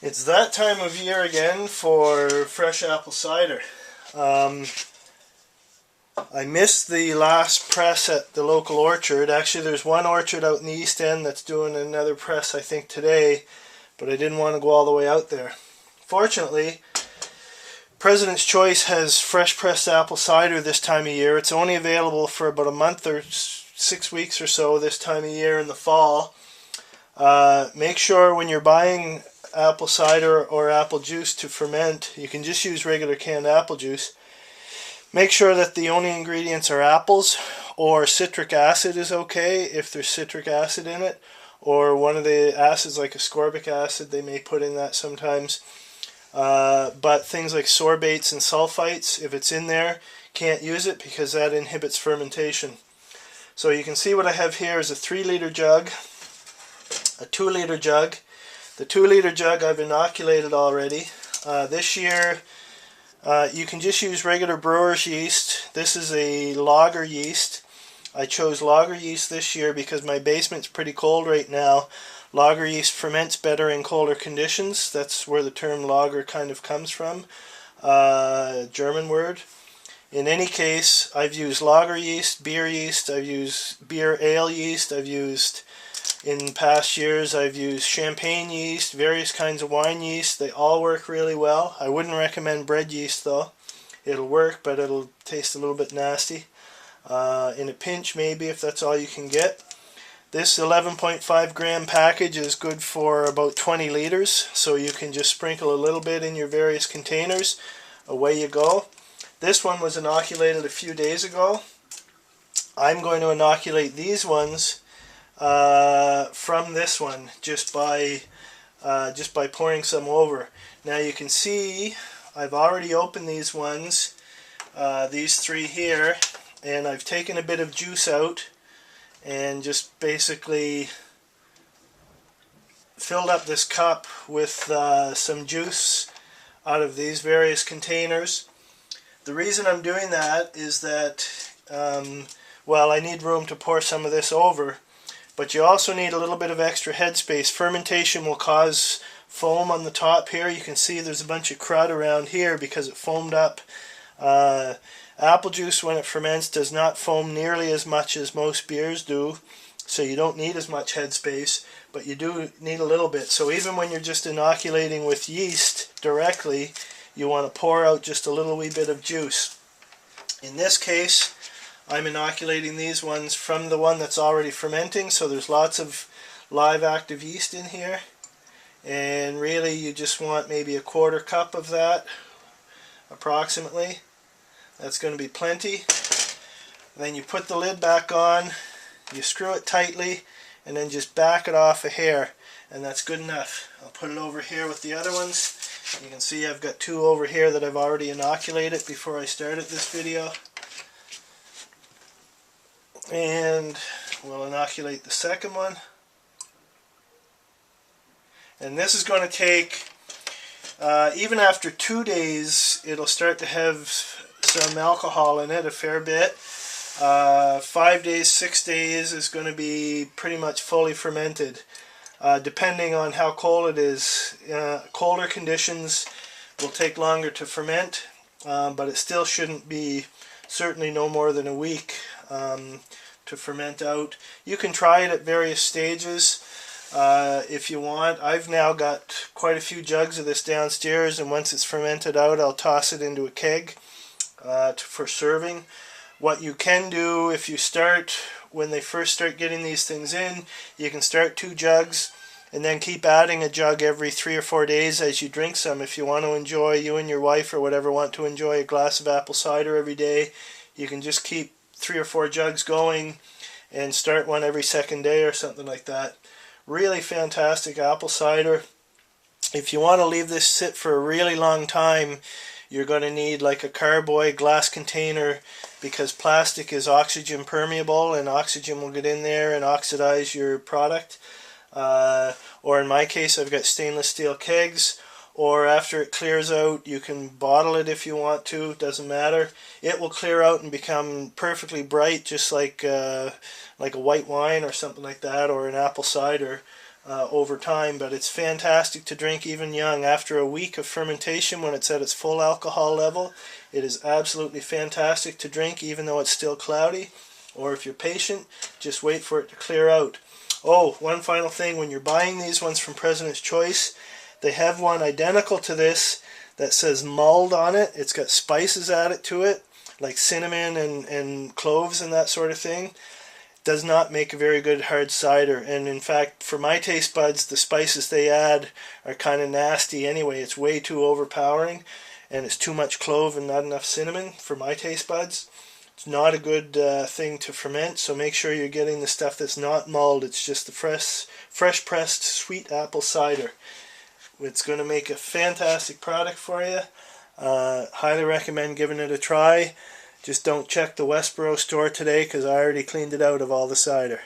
It's that time of year again for fresh apple cider. I missed the last press at the local orchard. Actually, there's one orchard out in the East End that's doing another press, I think, today, but I didn't want to go all the way out there. Fortunately, President's Choice has fresh pressed apple cider this time of year. It's only available for about a month or 6 weeks or so this time of year in the fall. Make sure when you're buying apple cider or apple juice to ferment, you can just use regular canned apple juice. Make sure that the only ingredients are apples, or citric acid is okay if there's citric acid in it, or one of the acids like ascorbic acid, they may put in that sometimes. But things like sorbates and sulfites, if it's in there, can't use it because that inhibits fermentation. So you can see what I have here is a 3-liter jug, a 2-liter jug. The 2-liter jug I've inoculated already. This year you can just use regular brewer's yeast. This is a lager yeast. I chose lager yeast this year because my basement's pretty cold right now. Lager yeast ferments better in colder conditions. That's where the term lager kind of comes from, German word. In any case, I've used lager yeast, beer yeast, I've used beer ale yeast, in past years I've used champagne yeast, various kinds of wine yeast. They all work really well. I wouldn't recommend bread yeast though. It'll work, but it'll taste a little bit nasty. In a pinch maybe, if that's all you can get. This 11.5 gram package is good for about 20 liters, so you can just sprinkle a little bit in your various containers. Away you go. This one was inoculated a few days ago. I'm going to inoculate these ones from this one just by pouring some over. Now you can see I've already opened these ones, these 3 here, and I've taken a bit of juice out and just basically filled up this cup with some juice out of these various containers. The reason I'm doing that is that well, I need room to pour some of this over, but you also need a little bit of extra headspace. Fermentation will cause foam on the top here. You can see there's a bunch of crud around here because it foamed up. Apple juice, when it ferments, does not foam nearly as much as most beers do, so you don't need as much headspace, but you do need a little bit. So even when you're just inoculating with yeast directly, you want to pour out just a little wee bit of juice. In this case, I'm inoculating these ones from the one that's already fermenting, so there's lots of live active yeast in here, and really you just want maybe a 1/4 cup of that approximately. That's going to be plenty. Then you put the lid back on, you screw it tightly, and then just back it off a hair, and that's good enough. I'll put it over here with the other ones. You can see I've got 2 over here that I've already inoculated before I started this video. And we'll inoculate the second one. And this is going to take, even after 2 days, it'll start to have some alcohol in it, a fair bit. 5 days, 6 days is going to be pretty much fully fermented, depending on how cold it is. Colder conditions will take longer to ferment, but it still shouldn't be, certainly no more than a week to ferment out. You can try it at various stages if you want. I've now got quite a few jugs of this downstairs, and once it's fermented out, I'll toss it into a keg for serving. What you can do if you start, when they first start getting these things in, you can start 2 jugs and then keep adding a jug every 3 or 4 days as you drink some. If you want to enjoy, you and your wife or whatever want to enjoy a glass of apple cider every day, you can just keep 3 or 4 jugs going and start one every 2nd day or something like that. Really fantastic apple cider. If you want to leave this sit for a really long time, you're going to need like a carboy glass container, because plastic is oxygen permeable and oxygen will get in there and oxidize your product. Or in my case, I've got stainless steel kegs, or after it clears out, you can bottle it if you want to, doesn't matter. It will clear out and become perfectly bright, just like a white wine or something like that, or an apple cider. over time, but it's fantastic to drink even young. After a week of fermentation, when it's at its full alcohol level, it is absolutely fantastic to drink even though it's still cloudy. Or if you're patient, just wait for it to clear out. Oh, one final thing, when you're buying these ones from President's Choice, they have one identical to this that says mulled on it. It's got spices added to it, like cinnamon and cloves and that sort of thing. Does not make a very good hard cider, and in fact for my taste buds the spices they add are kind of nasty anyway. It's way too overpowering and it's too much clove and not enough cinnamon for my taste buds. It's not a good thing to ferment, so make sure you're getting the stuff that's not mulled. It's just the fresh pressed sweet apple cider. It's going to make a fantastic product for you. Highly recommend giving it a try. Just don't check the Westboro store today because I already cleaned it out of all the cider.